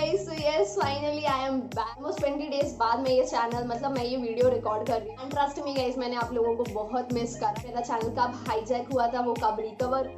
Guys, so yes finally I am back. Almost 20 days बाद मैं ये चैनल मैं ये वीडियो रिकॉर्ड कर रही हूँ। एंड ट्रस्ट मी गाइस, मैंने आप लोगों को बहुत मिस करा। मेरा चैनल कब हाईजैक हुआ था, वो कब recover.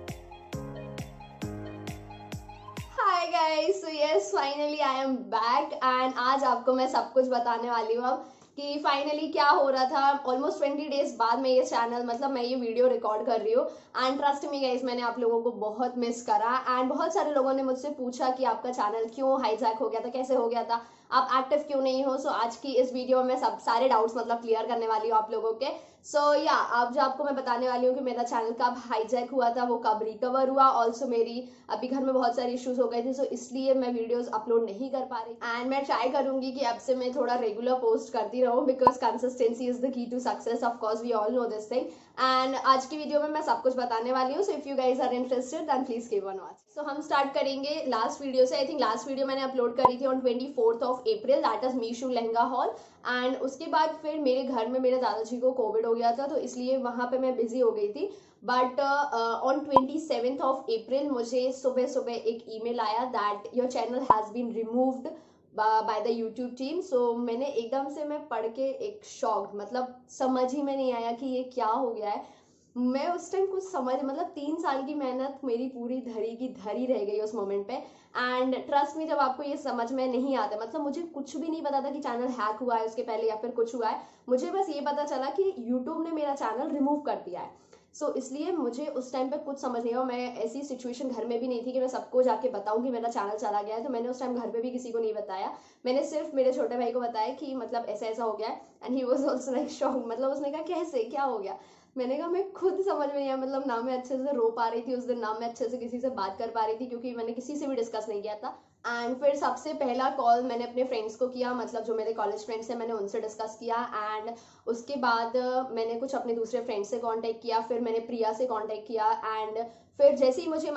Hi guys, so yes finally I am back and आज आपको मैं सब कुछ बताने वाली हूँ अब कि फाइनली क्या हो रहा था। ऑलमोस्ट 20 डेज बाद मैं ये चैनल मैं ये वीडियो रिकॉर्ड कर रही हूँ। एंड ट्रस्ट मी गाइस, मैंने आप लोगों को बहुत मिस करा। एंड बहुत सारे लोगों ने मुझसे पूछा कि आपका चैनल क्यों हाईजैक हो गया था, कैसे हो गया था, आप एक्टिव क्यों नहीं हो। सो आज की इस वीडियो में सब सारे डाउट्स क्लियर करने वाली हूँ आप लोगों के। सो या अब जो आपको मैं बताने वाली हूँ कि मेरा चैनल कब हाईजैक हुआ था, वो कब रिकवर हुआ। ऑल्सो मेरी अभी घर में बहुत सारे इश्यूज हो गए थे, सो इसलिए मैं वीडियोस अपलोड नहीं कर पा रही। एंड मैं ट्राई करूंगी कि अब से मैं थोड़ा रेगुलर पोस्ट करती रहूं, because consistency is the key to success. Of course we all know this thing. And आज की वीडियो में मैं सब कुछ बताने वाली हूँ। So if you guys are interested then please keep on watch. So हम स्टार्ट करेंगे लास्ट वीडियो से। आई थिंक लास्ट वीडियो मैंने अपलोड करी थी on 24th of April, that is Meesho lehenga haul. And उसके बाद फिर मेरे घर में मेरे दादाजी को कोविड हो गया था, तो इसलिए वहां पे मैं बिजी हो गई थी। But on 27th of April मुझे सुबह सुबह एक ईमेल आया that your channel has been removed by the YouTube team. So मैंने एकदम से मैं पढ़ के एक शॉक, समझ ही में नहीं आया कि ये क्या हो गया है। मैं उस टाइम कुछ समझ 3 साल की मेहनत मेरी पूरी धरी की धरी रह गई उस मोमेंट पे। एंड ट्रस्ट मी, जब आपको ये समझ में नहीं आता, मुझे कुछ भी नहीं पता था कि चैनल हैक हुआ है उसके पहले या फिर कुछ हुआ है। मुझे बस ये पता चला कि यूट्यूब ने मेरा चैनल रिमूव कर दिया है। सो इसलिए मुझे उस टाइम पे कुछ समझ नहीं आया। मैं ऐसी सिचुएशन घर में भी नहीं थी कि मैं सबको जाके बताऊं कि मेरा चैनल चला गया है, तो मैंने उस टाइम घर पे भी किसी को नहीं बताया। मैंने सिर्फ मेरे छोटे भाई को बताया कि ऐसा ऐसा हो गया है। And he was also like shock, उसने कहा कैसे, क्या हो गया। मैंने कहा मैं खुद समझ में नहीं आया। ना मैं अच्छे से रो पा रही थी उस दिन, ना मैं अच्छे से किसी से बात कर पा रही थी, क्योंकि मैंने किसी से भी डिस्कस नहीं किया था। एंड फिर सबसे पहला कॉल मैंने अपने फ्रेंड्स को किया, जो मेरे कॉलेज फ्रेंड्स हैं, मैंने उनसे डिस्कस किया। एंड उसके बाद मैंने कुछ अपने दूसरे फ्रेंड्स से कांटेक्ट किया, फिर मैंने प्रिया से कांटेक्ट किया। एंड फिर जैसे ही मुझे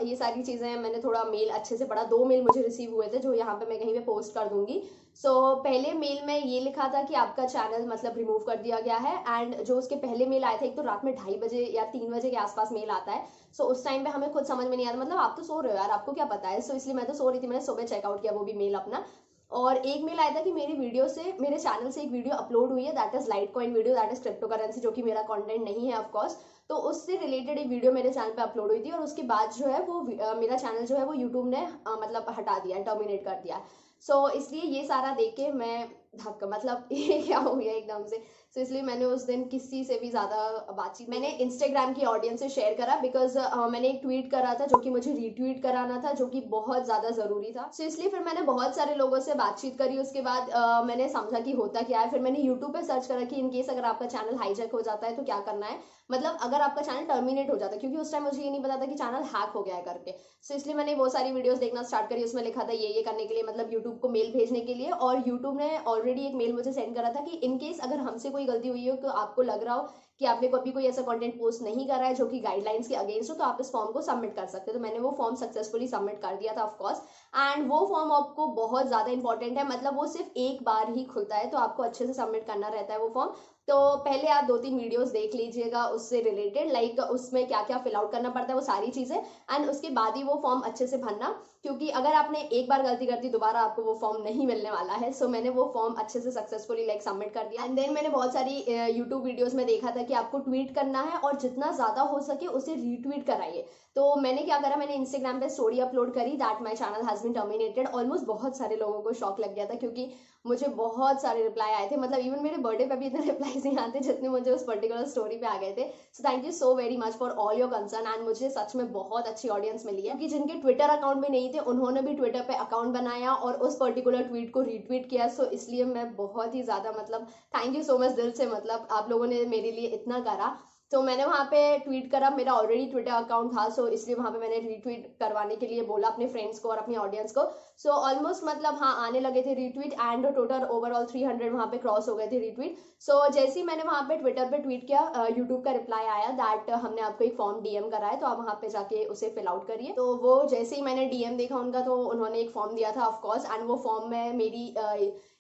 ये सारी चीज़ें, मैंने थोड़ा मेल अच्छे से पढ़ा। 2 मेल मुझे रिसीव हुए थे, जो यहाँ पे मैं कहीं पे पोस्ट कर दूंगी। सो पहले मेल में ये लिखा था कि आपका चैनल रिमूव कर दिया गया है। एंड जो उसके पहले मेल आए थे, एक तो रात में 2:30 बजे या 3 बजे के आसपास मेल आता है। सो उस टाइम पे हमें खुद समझ में नहीं आता, आप तो सो रहे हो यार, आपको क्या पता है। सो इसलिए मैं तो सो रही थी, मैंने सुबह चेकआउट किया वो भी मेल अपना। और एक मेल आया था कि मेरी वीडियो से, मेरे चैनल से एक वीडियो अपलोड हुई है, that is light coin video, that is crypto currency, जो कि मेरा कंटेंट नहीं है ऑफकोर्स। तो उससे रिलेटेड एक वीडियो मेरे चैनल पे अपलोड हुई थी। और उसके बाद जो है वो मेरा चैनल जो है वो यूट्यूब ने हटा दिया, टर्मिनेट कर दिया। सो इसलिए ये सारा देख के मैं धक्का, ये क्या हो गया एकदम से। सो इसलिए मैंने उस दिन किसी से भी ज्यादा बातचीत, मैंने इंस्टाग्राम की ऑडियंस से शेयर करा, बिकॉज मैंने एक ट्वीट करा था जो कि मुझे रीट्वीट कराना था, जो कि बहुत ज्यादा जरूरी था। सो इसलिए फिर मैंने बहुत सारे लोगों से बातचीत करी। उसके बाद मैंने समझा कि होता क्या है। फिर मैंने यूट्यूब पे सर्च करा कि इनकेस अगर आपका चैनल हाईजैक हो जाता है तो क्या करना है, अगर आपका चैनल टर्मिनेट हो जाता है, क्योंकि उस टाइम मुझे ये नहीं पता था कि चैनल हैक हो गया है करके। सो इसलिए मैंने वो सारी वीडियोस देखना स्टार्ट करी। उसमें लिखा था ये करने के लिए, यूट्यूब को मेल भेजने के लिए। और यूट्यूब ने ऑलरेडी एक मेल मुझे सेंड करा था कि इनकेस अगर हमसे कोई गलती हुई हो, तो आपको लग रहा हो कि आपने कभी कोई ऐसा कंटेंट पोस्ट नहीं करा है जो कि गाइडलाइंस के अगेंस्ट हो, तो आप इस फॉर्म को सबमिट कर सकते हो। तो मैंने वो फॉर्म सक्सेसफुली सबमिट कर दिया था ऑफकोर्स। एंड वो फॉर्म आपको बहुत ज्यादा इंपॉर्टेंट है, वो सिर्फ एक बार ही खुलता है, तो आपको अच्छे से सबमिट करना रहता है वो फॉर्म। तो पहले आप 2-3 वीडियोस देख लीजिएगा उससे रिलेटेड, लाइक उसमें क्या क्या फिल आउट करना पड़ता है वो सारी चीजें। एंड उसके बाद ही वो फॉर्म अच्छे से भरना, क्योंकि अगर आपने एक बार गलती कर दी, दोबारा आपको वो फॉर्म नहीं मिलने वाला है। सो मैंने वो फॉर्म अच्छे से सक्सेसफुली सबमिट कर दिया। एंड देन मैंने बहुत सारी यूट्यूब वीडियोस में देखा था कि आपको ट्वीट करना है और जितना ज्यादा हो सके उसे रीट्वीट कराइए। तो मैंने क्या करा, मैंने इंस्टाग्राम पे स्टोरी अपलोड करी that my channel has been terminated. Almost बहुत सारे लोगों को शॉक लग गया था, क्योंकि मुझे बहुत सारे रिप्लाई आए थे। इवन मेरे बर्थडे पे भी इतने रिप्लाईज नहीं आते जितने मुझे उस पर्टिकुलर स्टोरी पे आ गए थे। So thank you so very much for all your concern. And मुझे सच में बहुत अच्छी ऑडियंस मिली है, क्योंकि जिनके ट्विटर अकाउंट भी नहीं थे उन्होंने भी ट्विटर पे अकाउंट बनाया और उस पर्टिकुलर ट्वीट को रीट्वीट किया। सो इसलिए मैं बहुत ही ज्यादा थैंक यू सो मच दिल से, आप लोगों ने मेरे लिए इतना करा। तो मैंने वहाँ पे ट्वीट करा, मेरा ऑलरेडी ट्विटर अकाउंट था, सो इसलिए वहाँ पे मैंने रीट्वीट करवाने के लिए बोला अपने फ्रेंड्स को और अपनी ऑडियंस को। सो ऑलमोस्ट हाँ आने लगे थे रीट्वीट। एंड टोटल ओवरऑल 300 वहाँ पे क्रॉस हो गए थे रीट्वीट। सो जैसे ही मैंने वहाँ पे ट्विटर पे ट्वीट किया, यूट्यूब का रिप्लाई आया दैट हमने आपको एक फॉर्म डीएम करा है, तो आप वहाँ पे जाके उसे फिल आउट करिए। तो वो जैसे ही मैंने डीएम देखा उनका, तो उन्होंने एक फॉर्म दिया था ऑफकोर्स। एंड वो फॉर्म में मेरी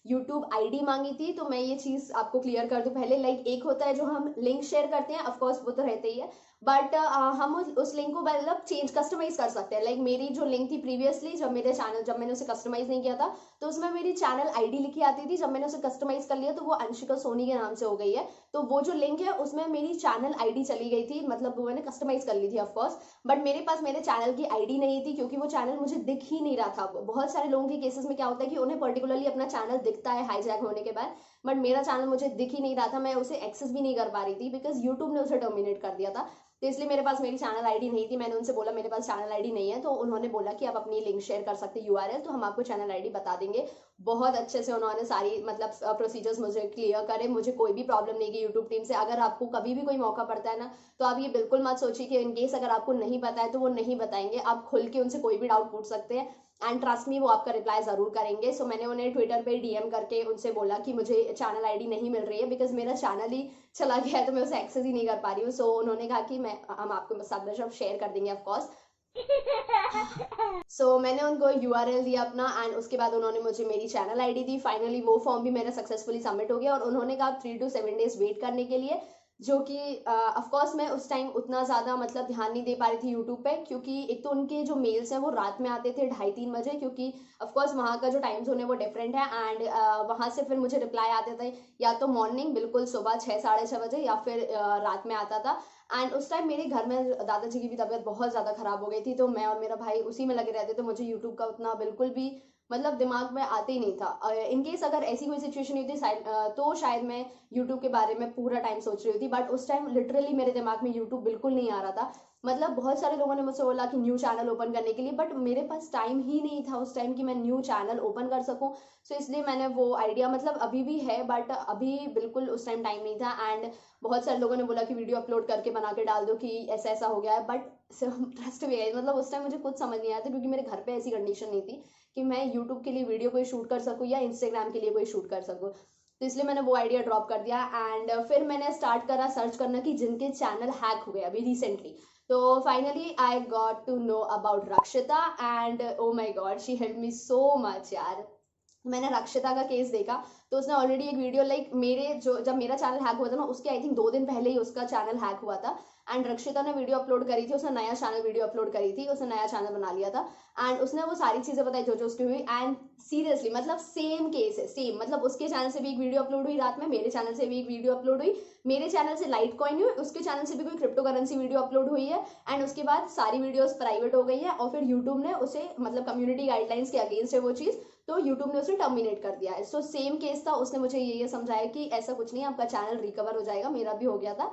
यूट्यूब आईडी मांगी थी। तो मैं ये चीज आपको क्लियर कर दूं पहले, एक होता है जो हम लिंक शेयर करते हैं, ऑफकोर्स वो तो रहते ही है, बट हम उस लिंक को मतलब चेंज कस्टमाइज कर सकते हैं। लाइक मेरी जो लिंक थी प्रीवियसली, जब मेरे चैनल, जब मैंने उसे कस्टमाइज नहीं किया था तो उसमें मेरी चैनल आईडी लिखी आती थी। जब मैंने उसे कस्टमाइज कर लिया तो वो अंशिका सोनी के नाम से हो गई है। तो वो जो लिंक है उसमें मेरी चैनल आईडी चली गई थी, मतलब वो मैंने कस्टमाइज कर ली थी ऑफकोर्स। बट मेरे पास मेरे चैनल की आईडी नहीं थी, क्योंकि वो चैनल मुझे दिख ही नहीं रहा था। बहुत सारे लोगों के केसेस में क्या होता है कि उन्हें पर्टिकुलरली अपना चैनल दिखता है हाईजैक होने के बाद, बट मेरा चैनल मुझे दिख ही नहीं रहा था। मैं उसे एक्सेस भी नहीं कर पा रही थी बिकॉज यूट्यूब ने उसे टर्मिनेट कर दिया था। तो इसलिए मेरे पास मेरी चैनल आईडी नहीं थी। मैंने उनसे बोला मेरे पास चैनल आईडी नहीं है, तो उन्होंने बोला कि आप अपनी लिंक शेयर कर सकते यूआरएल, तो हम आपको चैनल आईडी बता देंगे। बहुत अच्छे से उन्होंने सारी मतलब प्रोसीजर्स मुझे क्लियर करे। मुझे कोई भी प्रॉब्लम नहीं की यूट्यूब टीम से। अगर आपको कभी भी कोई मौका पड़ता है ना, तो आप ये बिल्कुल मत सोचिए कि इनकेस अगर आपको नहीं पता है तो वो नहीं बताएंगे। आप खुल के उनसे कोई भी डाउट पूछ सकते हैं एंड ट्रस्ट मी, वो आपका रिप्लाई जरूर करेंगे। सो मैंने उन्हें ट्विटर पे डीएम करके उनसे बोला कि मुझे चैनल आईडी नहीं मिल रही है बिकॉज मेरा चैनल ही चला गया है, तो मैं उसे एक्सेस ही नहीं कर पा रही हूँ। सो उन्होंने कहा कि हम आपको साथ में शेयर कर देंगे ऑफकोर्स। मैंने उनको यूआरएल दिया अपना एंड उसके बाद उन्होंने मुझे मेरी चैनल आईडी दी। फाइनली वो फॉर्म भी मेरा सक्सेसफुली सबमिट हो गया और उन्होंने कहा 3 to 7 डेज वेट करने के लिए, जो कि ऑफकोर्स मैं उस टाइम उतना ज़्यादा मतलब ध्यान नहीं दे पा रही थी यूट्यूब पे, क्योंकि एक तो उनके जो मेल्स हैं वो रात में आते थे 2:30-3 बजे, क्योंकि ऑफकोर्स वहाँ का जो टाइम जोन है वो डिफरेंट है। एंड वहाँ से फिर मुझे रिप्लाई आते थे या तो मॉर्निंग बिल्कुल सुबह 6-6:30 बजे या फिर रात में आता था। एंड उस टाइम मेरे घर में दादाजी की भी तबीयत बहुत ज़्यादा ख़राब हो गई थी, तो मैं और मेरा भाई उसी में लगे रहते, तो मुझे यूट्यूब का उतना बिल्कुल भी मतलब दिमाग में आते ही नहीं था। इनकेस अगर ऐसी कोई सिचुएशन हुई थी तो शायद मैं यूट्यूब के बारे में पूरा टाइम सोच रही होती, बट उस टाइम लिटरली मेरे दिमाग में यूट्यूब बिल्कुल नहीं आ रहा था। मतलब बहुत सारे लोगों ने मुझसे बोला कि न्यू चैनल ओपन करने के लिए, बट मेरे पास टाइम ही नहीं था उस टाइम कि मैं न्यू चैनल ओपन कर सकूं। सो इसलिए मैंने वो आइडिया, मतलब अभी भी है बट अभी बिल्कुल उस टाइम टाइम नहीं था। एंड बहुत सारे लोगों ने बोला कि वीडियो अपलोड करके बना के डाल दो कि ऐसा ऐसा हो गया है, बट ट्रस्ट भी है, मतलब उस टाइम मुझे खुद समझ नहीं आया था क्योंकि मेरे घर पे ऐसी कंडीशन नहीं थी कि मैं यूट्यूब के लिए वीडियो कोई शूट कर सकूँ या इंस्टाग्राम के लिए कोई शूट कर सकूँ। तो इसलिए मैंने वो आइडिया ड्रॉप कर दिया एंड फिर मैंने स्टार्ट करा सर्च करना कि जिनके चैनल हैक हुए अभी रिसेंटली। तो finally I got to know about Rakshita and oh my god, she help me so much यार। मैंने रक्षिता का केस देखा तो उसने ऑलरेडी एक वीडियो, लाइक मेरे जो जब मेरा चैनल हैक हुआ था ना उसके आई थिंक 2 दिन पहले ही उसका चैनल हैक हुआ था। एंड रक्षिता ने वीडियो अपलोड करी थी, उसने नया चैनल वीडियो अपलोड करी थी, उसने नया चैनल बना लिया था एंड उसने वो सारी चीजें बताई जो जो उसकी हुई। एंड सीरियसली मतलब सेम केस है, सेम, मतलब उसके चैनल से भी एक वीडियो अपलोड हुई रात में, मेरे चैनल से भी एक वीडियो अपलोड हुई, मेरे चैनल से लाइट कॉइन हुई, उसके चैनल से भी कोई क्रिप्टो करेंसी वीडियो अपलोड हुई है। एंड उसके बाद सारी वीडियोस प्राइवेट हो गई है और फिर यूट्यूब ने उसे, मतलब कम्युनिटी गाइडलाइंस के अगेंस्ट है वो चीज, तो यूट्यूब ने उसे टर्मिनेट कर दिया है। सो सेम केस था, उसने मुझे ये समझाया कि ऐसा कुछ नहीं, आपका चैनल रिकवर हो जाएगा, मेरा भी हो गया था।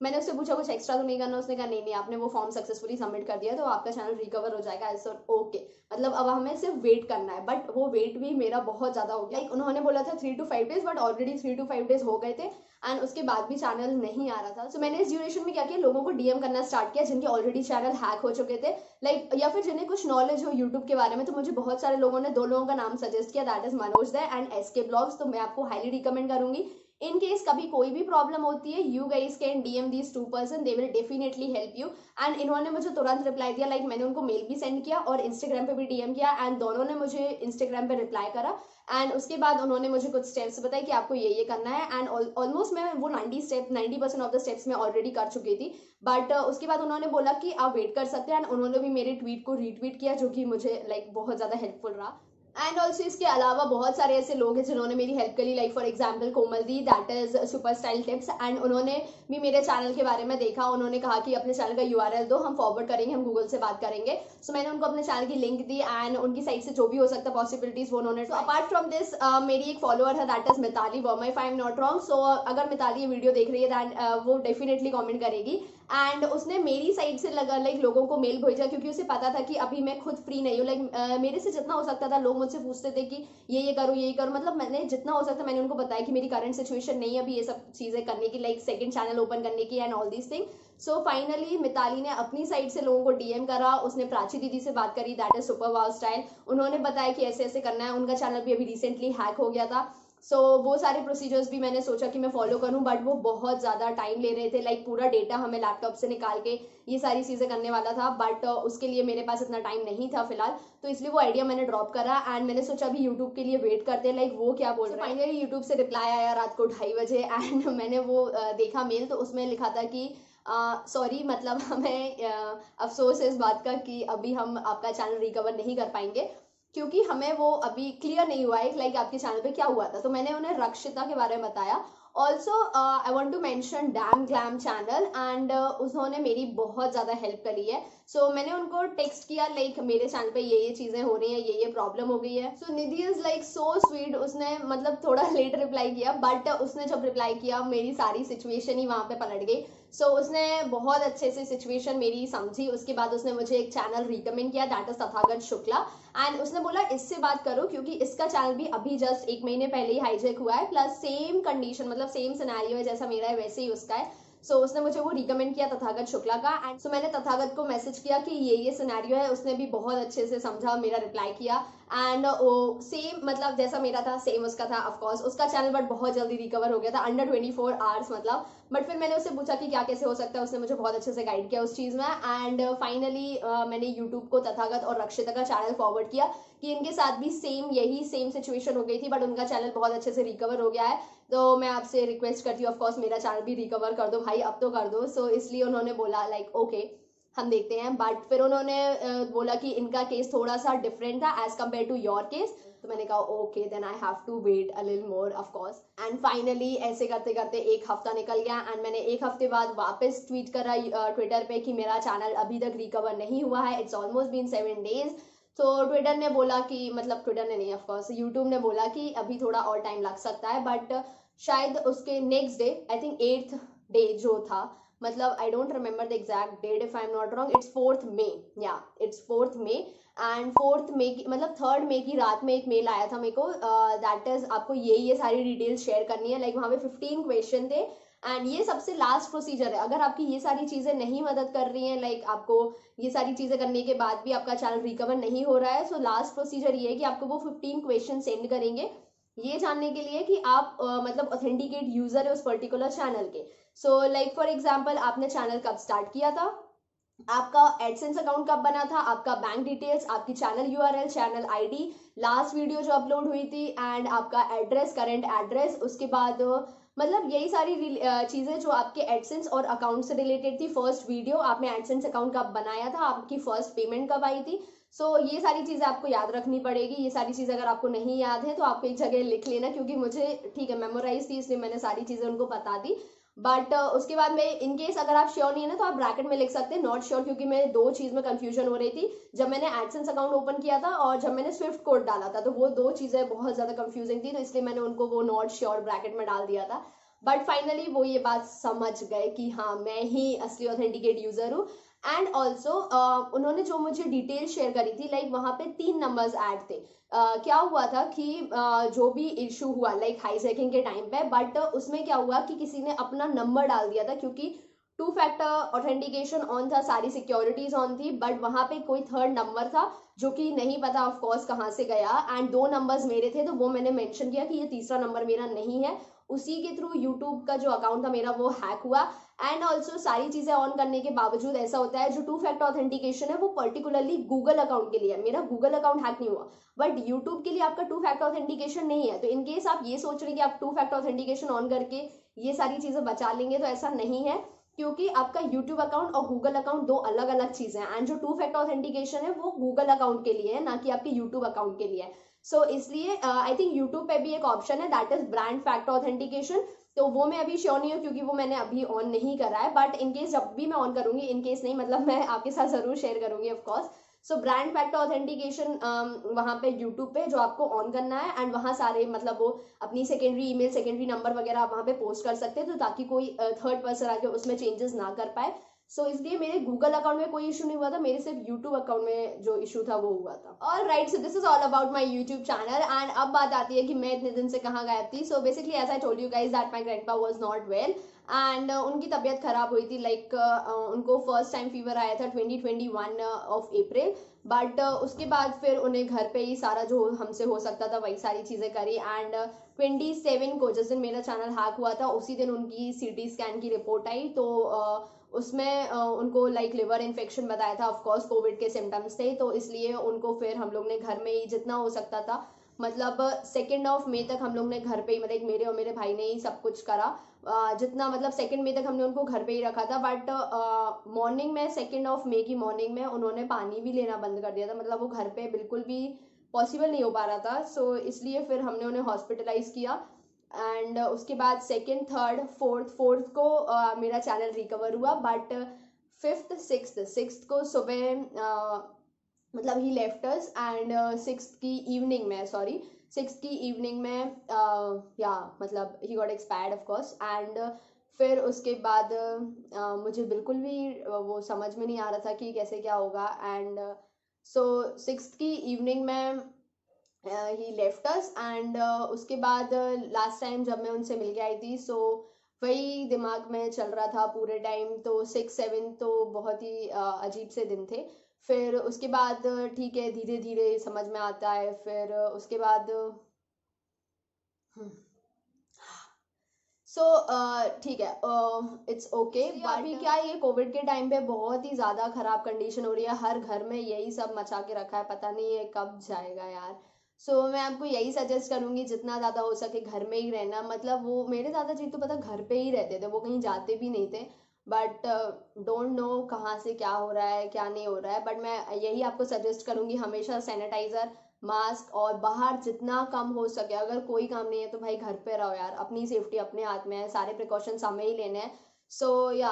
मैंने उससे पूछा कुछ एक्स्ट्रा तो नहीं करना, उसने कहा नहीं नहीं आपने वो फॉर्म सक्सेसफुली सबमिट कर दिया तो आपका चैनल रिकवर हो जाएगा। आई सर ओके, मतलब अब हमें सिर्फ वेट करना है, बट वो वेट भी मेरा बहुत ज्यादा हो गया। लाइक उन्होंने बोला था 3 to 5 days, but already 3 to 5 days हो गए थे एंड उसके बाद भी चैनल नहीं आ रहा था। सो मैंने इस ड्यूरेशन में क्या किया, लोगों को डीएम करना स्टार्ट किया जिनके ऑलरेडी चैनल हैक हो चुके थे, लाइक या फिर जिन्हें कुछ नॉलेज हो यूट्यूब के बारे में। तो मुझे बहुत सारे लोगों ने 2 लोगों का नाम सजेस्ट किया, that is Manoj Dey and SK blogs. तो मैं आपको हाईली रिकमेंड करूंगी, इन केस कभी कोई भी प्रॉब्लम होती है you guys can DM these 2 person, they will definitely help you. And इन्होंने मुझे तुरंत रिप्लाई दिया, लाइक मैंने उनको मेल भी सेंड किया और इंस्टाग्राम पे भी डीएम किया एंड दोनों ने मुझे इंस्टाग्राम पे रिप्लाई करा। एंड उसके बाद उन्होंने मुझे कुछ स्टेप्स बताए कि आपको ये करना है एंड ऑलमोस्ट मैं वो 90% ऑफ द स्टेप्स मैं ऑलरेडी कर चुकी थी। बट उसके बाद उन्होंने बोला कि आप वेट कर सकते हैं एंड उन्होंने भी मेरे ट्वीट को रीट्वीट किया, जो कि मुझे लाइक बहुत ज़्यादा हेल्पफुल रहा। एंड ऑल्सो इसके अलावा बहुत सारे ऐसे लोग हैं जिन्होंने मेरी हेल्प करी, like for example Komal the, that is super style tips, and उन्होंने भी मेरे चैनल के बारे में देखा। उन्होंने कहा कि अपने चैनल का यूआरएल दो, हम फॉरवर्ड करेंगे, हम गूगल से बात करेंगे। सो मैंने उनको अपने चैनल की लिंक दी एंड उनकी साइड से जो भी हो सकता पॉसिबिलिटीज वो उन्होंने। अपार्ट फ्रॉम दिस मेरी एक फॉलोअर है that is Mitali Verma, if I am not wrong. So अगर मिताली ये वीडियो देख रही है दैन वो डेफिनेटली कॉमेंट करेगी। एंड उसने मेरी साइड से लगा लाइक लोगों को मेल भेजा, क्योंकि उसे पता था कि अभी मैं खुद फ्री नहीं हूँ। लाइक मेरे से जितना हो सकता था, लोग मुझसे पूछते थे कि ये करो ये करो, मतलब मैंने जितना हो सकता मैंने उनको बताया कि मेरी करंट सिचुएशन नहीं है अभी ये सब चीजें करने की, लाइक सेकंड चैनल ओपन करने की and all these thing. So finally Mitali ने अपनी साइड से लोगों को डीएम करा, उसने प्राची दीदी से बात करी, that is super wow style. उन्होंने बताया कि ऐसे ऐसे करना है, उनका चैनल भी अभी रिसेंटली हैक हो गया था। सो वो सारे प्रोसीजर्स भी मैंने सोचा कि मैं फॉलो करूं, बट वो बहुत ज़्यादा टाइम ले रहे थे, लाइक पूरा डेटा हमें लैपटॉप से निकाल के ये सारी चीज़ें करने वाला था, बट उसके लिए मेरे पास इतना टाइम नहीं था फिलहाल। तो इसलिए वो आइडिया मैंने ड्रॉप करा एंड मैंने सोचा अभी यूट्यूब के लिए वेट करते हैं, लाइक वो क्या बोल रहे हैं। फाइनली यूट्यूब से रिप्लाई आया रात को 2:30 बजे एंड मैंने वो देखा मेल, तो उसमें लिखा था कि सॉरी मतलब हमें अफसोस है इस बात का कि अभी हम आपका चैनल रिकवर नहीं कर पाएंगे, क्योंकि हमें वो अभी क्लियर नहीं हुआ है लाइक आपके चैनल पे क्या हुआ था। तो मैंने उन्हें रक्षिता के बारे में बताया। Also I want to mention damn glam channel, and उन्होंने मेरी बहुत ज़्यादा हेल्प करी है। सो मैंने उनको टेक्स्ट किया लाइक मेरे चैनल पे ये चीज़ें हो रही हैं, ये प्रॉब्लम हो गई है। सो निधि इज लाइक सो स्वीट, उसने मतलब थोड़ा लेट रिप्लाई किया, बट उसने जब रिप्लाई किया मेरी सारी सिचुएशन ही वहाँ पे पलट गई। सो उसने बहुत अच्छे से सिचुएशन मेरी समझी। उसके बाद उसने मुझे एक चैनल रिकमेंड किया, that is Tathagat Shukla, and उसने बोला इससे बात करो क्योंकि इसका चैनल भी अभी जस्ट 1 महीने पहले ही हाईजैक हुआ है, प्लस सेम कंडीशन मतलब सेम सिनेरियो है जैसा मेरा है वैसे ही उसका है। सो उसने मुझे वो रिकमेंड किया तथागत शुक्ला का, एंड सो मैंने तथागत को मैसेज किया कि ये सिनेरियो है। उसने भी बहुत अच्छे से समझा, मेरा रिप्लाई किया, एंड वो सेम मतलब जैसा मेरा था सेम उसका था। ऑफकोर्स उसका चैनल बट बहुत जल्दी रिकवर हो गया था, अंडर 24 आवर्स मतलब। बट फिर मैंने उससे पूछा कि क्या कैसे हो सकता है, उसने मुझे बहुत अच्छे से गाइड किया उस चीज़ में, एंड फाइनली मैंने यूट्यूब को तथागत और रक्षिता का चैनल फॉरवर्ड किया कि इनके साथ भी सेम सिचुएशन हो गई थी, बट उनका चैनल बहुत अच्छे से रिकवर हो गया है। तो मैं आपसे रिक्वेस्ट करती हूँ ऑफकोर्स मेरा चैनल भी रिकवर कर दो भाई, अब तो कर दो। सो इसलिए उन्होंने बोला लाइक ओके हम देखते हैं, बट फिर उन्होंने बोला कि इनका केस थोड़ा सा डिफरेंट था as compared to your case. तो मैंने कहा okay then I have to wait a little more of course, and finally ऐसे करते करते 1 हफ्ता निकल गया, एंड मैंने 1 हफ्ते बाद वापस ट्वीट करा ट्विटर पे कि मेरा चैनल अभी तक रिकवर नहीं हुआ है, इट्स ऑलमोस्ट बीन 7 डेज। तो ट्विटर ने बोला कि मतलब ट्विटर ने नहीं ऑफकोर्स यूट्यूब ने बोला कि अभी थोड़ा और टाइम लग सकता है, बट शायद उसके next day I think 8th day जो था, मतलब I don't remember the exact date if I am not wrong, it's 4th May, या it's 4th May, and 4th मई की मतलब 3rd मई की रात में एक मेल आया था मेरे को, दैट इज आपको ये सारी डिटेल्स शेयर करनी है, लाइक वहाँ पे 15 क्वेश्चन थे, एंड ये सबसे लास्ट प्रोसीजर है। अगर आपकी ये सारी चीजें नहीं मदद कर रही हैं, लाइक आपको ये सारी चीजें करने के बाद भी आपका चैनल रिकवर नहीं हो रहा है, सो लास्ट प्रोसीजर ये है कि आपको वो 15 क्वेश्चन सेंड करेंगे ये जानने के लिए कि आप मतलब ऑथेंटिकेट यूजर है उस पर्टिकुलर चैनल के। सो लाइक फॉर एग्जाम्पल आपने चैनल कब स्टार्ट किया था, आपका एडसेंस अकाउंट कब बना था, आपका बैंक डिटेल्स, आपकी channel URL, channel ID, last video जो अपलोड हुई थी, एंड आपका एड्रेस, करंट एड्रेस। उसके बाद मतलब यही सारी चीजें जो आपके एडसेंस और अकाउंट से रिलेटेड थी। फर्स्ट वीडियो आपने एडसेंस अकाउंट कब बनाया था, आपकी फर्स्ट पेमेंट कब आई थी। सो ये सारी चीजें आपको याद रखनी पड़ेगी। ये सारी चीजें अगर आपको नहीं याद है तो आपको एक जगह लिख लेना, क्योंकि मुझे ठीक है मेमोराइज थी इसलिए मैंने सारी चीजें उनको बता दी। बट उसके बाद में इनकेस अगर आप श्योर नहीं है ना तो आप ब्रैकेट में लिख सकते हैं नॉट श्योर, क्योंकि मेरे दो चीज में कंफ्यूजन हो रही थी जब मैंने एडसेंस अकाउंट ओपन किया था और जब मैंने स्विफ्ट कोड डाला था, तो वो दो चीजें बहुत ज्यादा कंफ्यूजिंग थी, तो इसलिए मैंने उनको वो नॉट श्योर ब्रैकेट में डाल दिया था। बट फाइनली वो ये बात समझ गए कि हाँ मैं ही असली ऑथेंटिकेट यूजर हूँ। एंड ऑल्सो उन्होंने जो मुझे डिटेल शेयर करी थी, लाइक वहाँ पे 3 नंबर्स ऐड थे। क्या हुआ था कि जो भी इशू हुआ लाइक हाईजैकिंग के टाइम पे, बट उसमें क्या हुआ कि किसी ने अपना नंबर डाल दिया था, क्योंकि 2 फैक्टर ऑथेंटिकेशन ऑन था, सारी सिक्योरिटीज ऑन थी, बट वहां पे कोई थर्ड नंबर था जो कि नहीं पता ऑफ कोर्स कहाँ से गया, एंड 2 नंबर्स मेरे थे, तो वो मैंने मेंशन किया कि ये तीसरा नंबर मेरा नहीं है। उसी के थ्रू यूट्यूब का जो अकाउंट था मेरा वो हैक हुआ। एंड ऑल्सो सारी चीजें ऑन करने के बावजूद ऐसा होता है जो 2 फैक्टर ऑथेंटिकेशन है वो पर्टिकुलरली गूगल अकाउंट के लिए है, मेरा गूगल अकाउंट हैक नहीं हुआ, बट यूट्यूब के लिए आपका 2 फैक्टर ऑथेंटिकेशन नहीं है। तो इनकेस आप ये सोच रहे हैं कि आप 2 फैक्टर ऑथेंटिकेशन ऑन करके ये सारी चीजें बचा लेंगे, तो ऐसा नहीं है, क्योंकि आपका यूट्यूब अकाउंट और गूगल अकाउंट दो अलग अलग चीजें हैं, एंड जो 2 फैक्टर ऑथेंटिकेशन है वो गूगल अकाउंट के लिए है, ना कि आपके यूट्यूब अकाउंट के लिए है। सो इसलिए आई थिंक यूट्यूब पे भी एक ऑप्शन है that is brand factor authentication, तो वो मैं अभी श्योर नहीं हूँ क्योंकि वो मैंने अभी ऑन नहीं करा है, बट इनकेस जब भी मैं ऑन करूंगी, इनकेस नहीं मतलब मैं आपके साथ जरूर शेयर करूंगी of course. So brand factor authentication वहाँ पे यूट्यूब पे जो आपको ऑन करना है, एंड वहाँ सारे मतलब वो अपनी सेकेंडरी ईमेल, सेकेंडरी नंबर वगैरह आप वहाँ पे पोस्ट कर सकते हैं, तो ताकि कोई थर्ड पर्सन आके उसमें चेंजेस ना कर पाए। सो इसलिए मेरे गूगल अकाउंट में कोई इशू नहीं हुआ था, मेरे सिर्फ यूट्यूब अकाउंट में जो इशू था वो हुआ था। All right, so this is all about my YouTube channel, and अब बात आती है कि मैं इतने दिन से कहाँ गायब थी। So basically as I told you guys that my grandpa was not well, and उनकी तबीयत खराब हुई थी, लाइक उनको फर्स्ट टाइम फीवर आया था 2021 ऑफ अप्रैल, बट उसके बाद फिर उन्हें घर पे ही सारा जो हमसे हो सकता था वही सारी चीज़ें करी, एंड 27 को जिस दिन मेरा चैनल हैक हुआ था उसी दिन उनकी सीटी स्कैन की रिपोर्ट आई, तो उसमें उनको लाइक लिवर इन्फेक्शन बताया था, ऑफकोर्स कोविड के सिम्टम्स थे, तो इसलिए उनको फिर हम लोग ने घर में ही जितना हो सकता था मतलब 2 मई तक हम लोग ने घर पे ही, मतलब मेरे और मेरे भाई ने ही सब कुछ करा। जितना मतलब 2 मई तक हमने उनको घर पे ही रखा था, बट मॉर्निंग में 2 मई की मॉर्निंग में उन्होंने पानी भी लेना बंद कर दिया था, मतलब वो घर पे बिल्कुल भी पॉसिबल नहीं हो पा रहा था। सो इसलिए फिर हमने उन्हें हॉस्पिटलाइज किया। एंड उसके बाद सेकेंड, थर्ड, फोर्थ को मेरा चैनल रिकवर हुआ, बट फिफ्थ, सिक्स्थ को सुबह मतलब ही लेफ्ट अस, एंड सिक्स्थ की इवनिंग में, सॉरी, सिक्स्थ की इवनिंग में या मतलब he got expired of course. And फिर उसके बाद मुझे बिल्कुल भी वो समझ में नहीं आ रहा था कि कैसे क्या होगा। एंड सो सिक्स्थ की इवनिंग में ही लेफ्ट अस। एंड उसके बाद लास्ट टाइम जब मैं उनसे मिल के आई थी, सो वही दिमाग में चल रहा था पूरे टाइम। तो 6-7 तो बहुत ही अजीब से दिन थे। फिर उसके बाद ठीक है, धीरे धीरे समझ में आता है। फिर उसके बाद सो ठीक है, इट्स ओके। अभी क्या है, ये कोविड के टाइम पे बहुत ही ज़्यादा ख़राब कंडीशन हो रही है, हर घर में यही सब मचा के रखा है, पता नहीं ये कब जाएगा यार। सो मैं आपको यही सजेस्ट करूंगी, जितना ज़्यादा हो सके घर में ही रहना। मतलब वो मेरे दादाजी तो पता घर पे ही रहते थे, वो कहीं जाते भी नहीं थे। बट डोंट नो कहाँ से क्या हो रहा है क्या नहीं हो रहा है। बट मैं यही आपको सजेस्ट करूंगी, हमेशा सैनिटाइज़र, मास्क, और बाहर जितना कम हो सके, अगर कोई काम नहीं है तो भाई घर पे रहो यार, अपनी सेफ्टी अपने हाथ में है, सारे प्रिकॉशंस हमें ही लेने हैं। सो या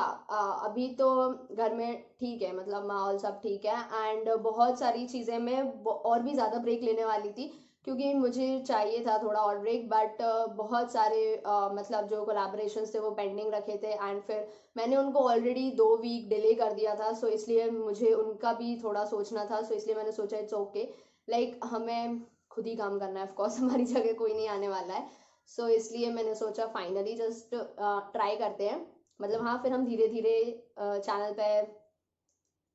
अभी तो घर में ठीक है, मतलब माहौल सब ठीक है। एंड बहुत सारी चीज़ें मैं और भी ज़्यादा ब्रेक लेने वाली थी, क्योंकि मुझे चाहिए था थोड़ा और ब्रेक। बट बहुत सारे मतलब जो कोलैबोरेशंस थे वो पेंडिंग रखे थे, एंड फिर मैंने उनको ऑलरेडी 2 वीक डिले कर दिया था। सो इसलिए मुझे उनका भी थोड़ा सोचना था। सो इसलिए मैंने सोचा इट्स ओके, लाइक हमें खुद ही काम करना है, ऑफकोर्स हमारी जगह कोई नहीं आने वाला है। सो इसलिए मैंने सोचा फाइनली जस्ट ट्राई करते हैं। मतलब हाँ, फिर हम धीरे धीरे चैनल पे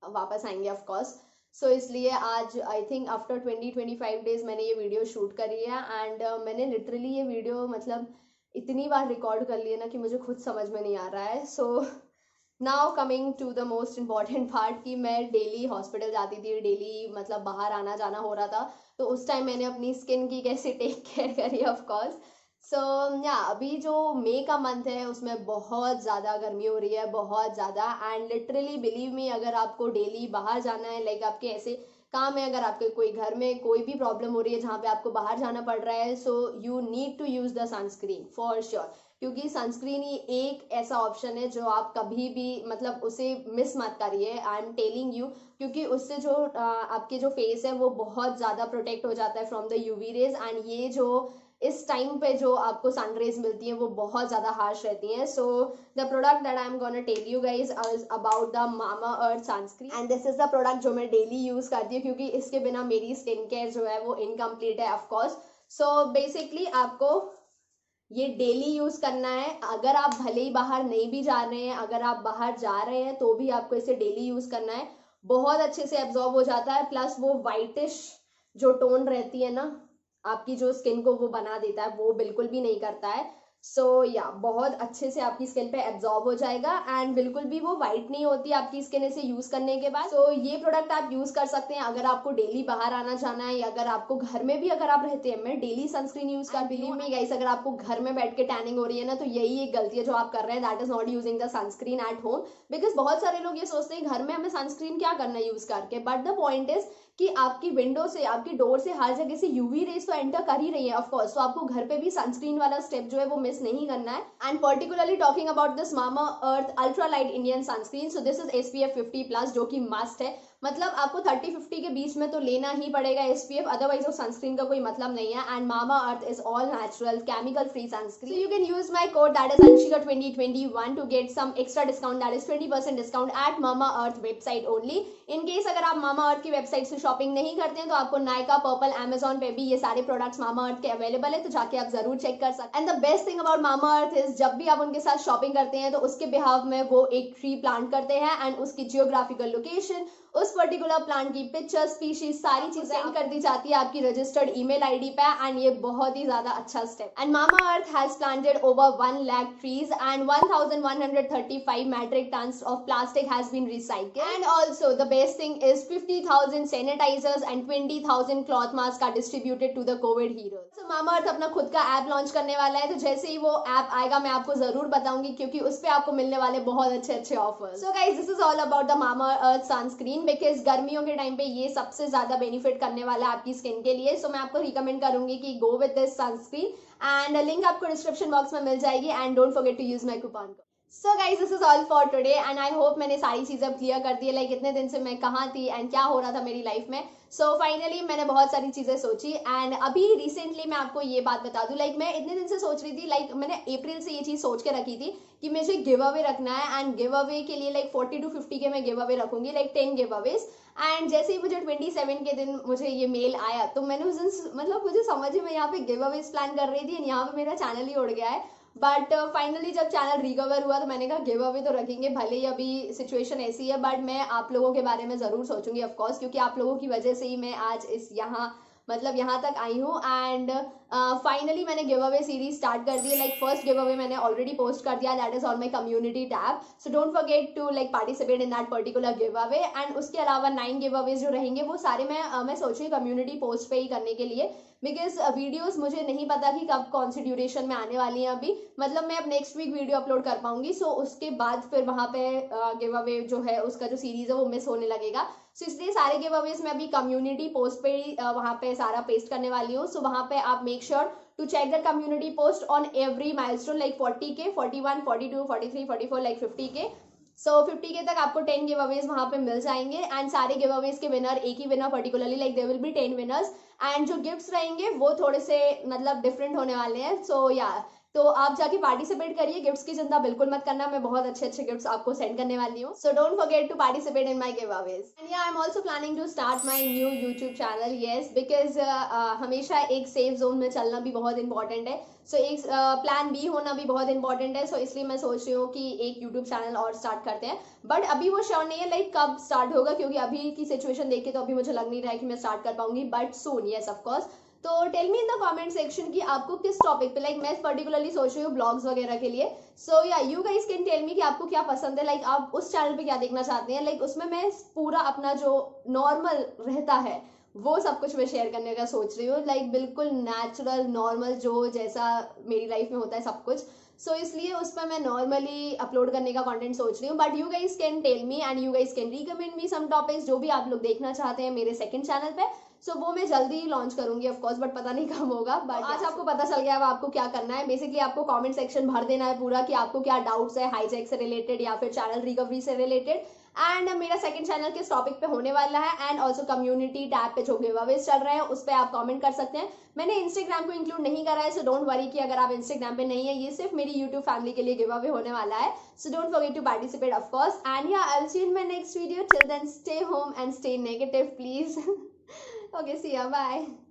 वापस आएंगे ऑफकोर्स। सो इसलिए आज आई थिंक आफ्टर 20-25 डेज मैंने ये वीडियो शूट करी है। एंड मैंने लिटरली ये वीडियो मतलब इतनी बार रिकॉर्ड कर लिया ना कि मुझे खुद समझ में नहीं आ रहा है। So now coming to the most important part, कि मैं डेली हॉस्पिटल जाती थी, डेली मतलब बाहर आना जाना हो रहा था। तो उस टाइम मैंने अपनी स्किन की कैसे टेक केयर करी ऑफ कोर्स। सो या अभी जो मई का मंथ है उसमें बहुत ज़्यादा गर्मी हो रही है, बहुत ज़्यादा। एंड लिटरली बिलीव मी, अगर आपको डेली बाहर जाना है, लाइक आपके ऐसे काम है, अगर आपके कोई घर में कोई भी प्रॉब्लम हो रही है जहाँ पे आपको बाहर जाना पड़ रहा है, so you need to use the sunscreen for sure. क्योंकि सनस्क्रीन ही एक ऐसा ऑप्शन है जो आप कभी भी मतलब उसे मिस मत करिए, आई एम टेलिंग यू। क्योंकि उससे जो आपके जो फेस है वो बहुत ज़्यादा प्रोटेक्ट हो जाता है from the UV rays. And ये जो इस टाइम पे जो आपको सन रेज मिलती हैं वो बहुत ज़्यादा हार्श रहती हैं। So the product that I am gonna tell you guys is about the Mamaearth sunscreen, and this is the product जो मैं डेली यूज़ करती हूँ, क्योंकि इसके बिना मेरी स्किन केयर जो है वो इनकम्प्लीट है ऑफकोर्स। सो बेसिकली आपको ये डेली यूज करना है। अगर आप भले ही बाहर नहीं भी जा रहे हैं, अगर आप बाहर जा रहे हैं तो भी आपको इसे डेली यूज करना है। बहुत अच्छे से एब्जॉर्ब हो जाता है, प्लस वो वाइटिश जो टोन रहती है ना आपकी, जो स्किन को वो बना देता है, वो बिल्कुल भी नहीं करता है। सो या बहुत अच्छे से आपकी स्किन पे एब्जॉर्ब हो जाएगा, एंड बिल्कुल भी वो वाइट नहीं होती आपकी स्किन इसे यूज करने के बाद। सो ये प्रोडक्ट आप यूज कर सकते हैं अगर आपको डेली बाहर आना जाना है, या अगर आपको घर में भी अगर आप रहते हैं। मैं डेली सनस्क्रीन यूज कर, बिलीव मी गाइस, अगर आपको घर में बैठ के टैनिंग हो रही है ना, तो यही एक गलती है जो आप कर रहे हैं, that is not using the sunscreen at home. Because बहुत सारे लोग ये सोचते हैं घर में हमें सनस्क्रीन क्या करना है यूज करके, बट द पॉइंट इज कि आपकी विंडो से, आपकी डोर से, हर जगह से यूवी रेज तो एंटर कर ही रही है ऑफकोर्स। तो आपको घर पे भी सनस्क्रीन वाला स्टेप जो है वो मिस नहीं करना है। And particularly talking about this mama earth ultra light Indian sunscreen, so this is SPF 50+, जो कि मस्ट है। मतलब आपको 30-50 के बीच में तो लेना ही पड़ेगा SPF, अदरवाइज वो सनस्क्रीन का कोई मतलब नहीं है। And Mamaearth is all natural chemical free sunscreen, so you can use my code that is Anshika 2021 to get some extra discount, that is 20% discount at Mamaearth website only. In case अगर आप मामा अर्थ की website से shopping नहीं करते हैं तो आपको Nykaa, purple, Amazon पे भी ये सारे प्रोडक्ट्स मामा अर्थ के अवेलेबल है, तो जाके आप जरूर चेक कर सकते हैं। And the best thing about mama earth is जब भी आप उनके साथ शॉपिंग करते हैं तो उसके बिहाफ में वो एक ट्री प्लांट करते हैं, एंड उसकी जियोग्राफिकल लोकेशन, उस पर्टिकुलर प्लांट की पिक्चर, स्पीशीज, सारी चीजें सेंड कर दी जाती है आपकी रजिस्टर्ड ईमेल आईडी पे। एंड ये बहुत ही ज्यादा अच्छा step. And mama earth has planted over 1 lakh trees and 1135 metric tons of plastic has been recycled. And also the best thing is 50,000 sanitizers and 20,000 cloth masks are distributed to the COVID heroes. So Mamaearth अपना खुद का app launch करने वाला है, तो जैसे ही वो app आएगा मैं आपको जरूर बताऊंगी, क्योंकि उस पे आपको मिलने वाले बहुत अच्छे अच्छे offers. So guys, this is all about the Mamaearth sunscreen, because गर्मियों के टाइम पे ये सबसे ज्यादा बेनिफिट करने वाला है आपकी स्किन के लिए। सो मैं आपको रिकमेंड करूंगी कि go with this sunscreen, and link आपको डिस्क्रिप्शन बॉक्स में मिल जाएगी। And don't forget to use my coupon code. So guys, this is all for today and I hope मैंने सारी चीजें क्लियर कर दी है, लाइक इतने दिन से मैं कहाँ थी एंड क्या हो रहा था मेरी लाइफ में। सो फाइनली मैंने बहुत सारी चीजें सोची, एंड अभी रिसेंटली मैं आपको ये बात बता दूं, लाइक मैं इतने दिन से सोच रही थी, लाइक मैंने अप्रैल से ये चीज सोच के रखी थी कि मुझे गिव अवे रखना है। एंड गिव अवे के लिए लाइक 40 to 50 के मैं गिव अवे रखूंगी, लाइक 10 गिव अवेज। एंड जैसे ही मुझे 27 के दिन मुझे ये मेल आया, तो मैंने उस दिन मतलब मुझे समझ ही, मैं यहाँ पे गिव अवेज प्लान कर रही थी, यहाँ पे मेरा चैनल ही उड़ गया है। बट फाइनली जब चैनल रिकवर हुआ तो मैंने कहा गिव अवे तो रखेंगे, भले ही अभी सिचुएशन ऐसी है, बट मैं आप लोगों के बारे में ज़रूर सोचूंगी ऑफकोर्स, क्योंकि आप लोगों की वजह से ही मैं आज इस यहाँ तक आई हूँ। एंड फाइनली मैंने गिव अवे सीरीज स्टार्ट कर दी है। लाइक फर्स्ट गिव अवे मैंने ऑलरेडी पोस्ट कर दिया, that is on my community tab. So don't forget to like participate in that particular giveaway. And उसके अलावा 9 गिव अवेज जो रहेंगे वो सारे मैं सोच रही हूँ कम्युनिटी पोस्ट पे ही करने के लिए, बिकॉज वीडियोस मुझे नहीं पता कि कब कौन सी ड्यूरेशन में आने वाली हैं अभी, मतलब मैं अब नेक्स्ट वीक वीडियो अपलोड कर पाऊंगी। सो उसके बाद फिर वहाँ पे गिव अवे जो है उसका जो सीरीज है वो मिस होने लगेगा। सो इसलिए सारे गिव अवेज मैं अभी कम्युनिटी पोस्ट पे ही वहाँ पे सारा पेस्ट करने वाली हूँ। सो वहाँ पे आप make sure to check the community post on every milestone, like 40K, 41, 42, 43, 44, like 50K। So 50K तक आपको 10 गिव अवेज वहाँ पे मिल जाएंगे। एंड सारे गिव अवेज के विनर, एक ही winner particularly, like there will be 10 winners. And जो गिफ्ट्स रहेंगे वो थोड़े से मतलब डिफरेंट होने वाले हैं। सो या तो आप जाके पार्टिसिपेट करिए, गिफ्ट्स की चिंता बिल्कुल मत करना, मैं बहुत अच्छे अच्छे गिफ्ट्स आपको सेंड करने वाली हूँ। So don't forget to participate in my giveaways. And या I am also planning to start my new YouTube channel, yes, because हमेशा एक सेफ जोन में चलना भी बहुत इंपॉर्टेंट है। सो एक प्लान बी होना भी बहुत इंपॉर्टेंट है। सो इसलिए मैं सोच रही हूँ कि एक यूट्यूब चैनल और स्टार्ट करते हैं, बट अभी वो श्योर नहीं है लाइक कब स्टार्ट होगा, क्योंकि अभी की सिचुएशन देख के तो अभी मुझे लग नहीं रहा है कि मैं स्टार्ट कर पाऊंगी, बट सून, येस ऑफकोर्स। तो tell me in the comment section कि आपको किस टॉपिक पे, लाइक मैं पर्टिकुलरली सोच रही हूँ ब्लॉग्स वगैरह के लिए। सो या you guys can tell me कि आपको क्या पसंद है, लाइक आप उस चैनल पे क्या देखना चाहते हैं। लाइक उसमें मैं पूरा अपना जो नॉर्मल रहता है वो सब कुछ मैं शेयर करने का सोच रही हूँ, लाइक बिल्कुल नेचुरल नॉर्मल जो जैसा मेरी लाइफ में होता है सब कुछ। सो इसलिए उस पर मैं नॉर्मली अपलोड करने का कंटेंट सोच रही हूँ। But you guys can tell me and you guys can recommend me some topics जो भी आप लोग देखना चाहते हैं मेरे सेकंड चैनल पे। सो वो मैं जल्दी ही लॉन्च करूंगी ऑफकोर्स, बट पता नहीं कब होगा। बट आज आपको पता चल गया अब आपको क्या करना है। बेसिकली आपको कमेंट सेक्शन भर देना है पूरा कि आपको क्या डाउट्स है हाईजैक से रिलेटेड या फिर चैनल रिकवरी से रिलेटेड। एंड मेरा सेकंड चैनल किस टॉपिक पे होने वाला है, एंड ऑल्सो कम्युनिटी टैब पे जो गिव अवेज चल रहे हैं उस पर आप कमेंट कर सकते हैं। मैंने इंस्टाग्राम को इंक्लूड नहीं करा है, सो डोंट वरी कि अगर आप इंस्टाग्राम पे नहीं है, ये सिर्फ मेरी यूट्यूब फैमिली के लिए गिव अवे होने वाला है। So don't forget to participate of course. And या I will see you in my next video. Till then stay home and stay negative please. Okay, see ya, bye.